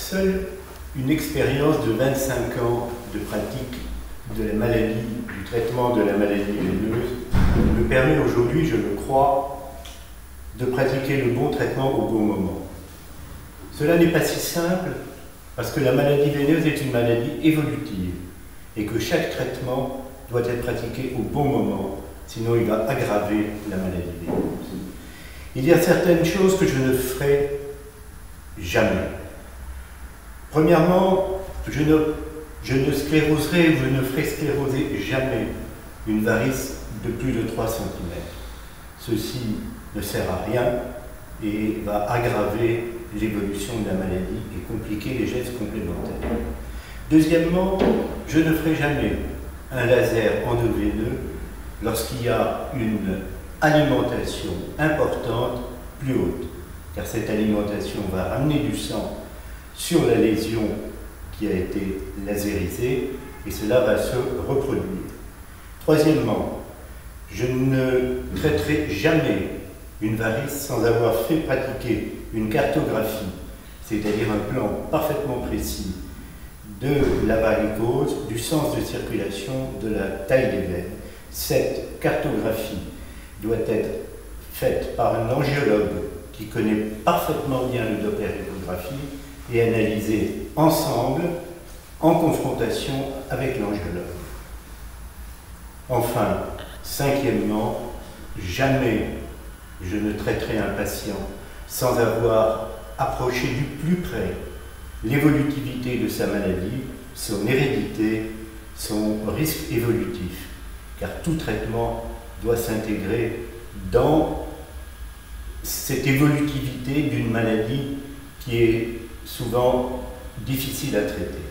Seule une expérience de 25 ans de pratique de la maladie, du traitement de la maladie veineuse, me permet aujourd'hui, je le crois, de pratiquer le bon traitement au bon moment. Cela n'est pas si simple parce que la maladie veineuse est une maladie évolutive et que chaque traitement doit être pratiqué au bon moment, sinon il va aggraver la maladie veineuse. Il y a certaines choses que je ne ferai jamais. Premièrement, je ne scléroserai ou je ne ferai scléroser jamais une varice de plus de 3 cm. Ceci ne sert à rien et va aggraver l'évolution de la maladie et compliquer les gestes complémentaires. Deuxièmement, je ne ferai jamais un laser endoveineux lorsqu'il y a une alimentation importante plus haute, car cette alimentation va ramener du sang sur la lésion qui a été lasérisée et cela va se reproduire. Troisièmement, je ne traiterai jamais une varice sans avoir fait pratiquer une cartographie, c'est-à-dire un plan parfaitement précis de la varicose, du sens de circulation, de la taille des veines. Cette cartographie doit être faite par un angiologue qui connaît parfaitement bien le doppler-échographie et analysée ensemble, en confrontation avec l'angiologue. Enfin, cinquièmement, jamais je ne traiterai un patient sans avoir approché du plus près l'évolutivité de sa maladie, son hérédité, son risque évolutif, car tout traitement doit s'intégrer dans cette évolutivité d'une maladie qui est souvent difficile à traiter.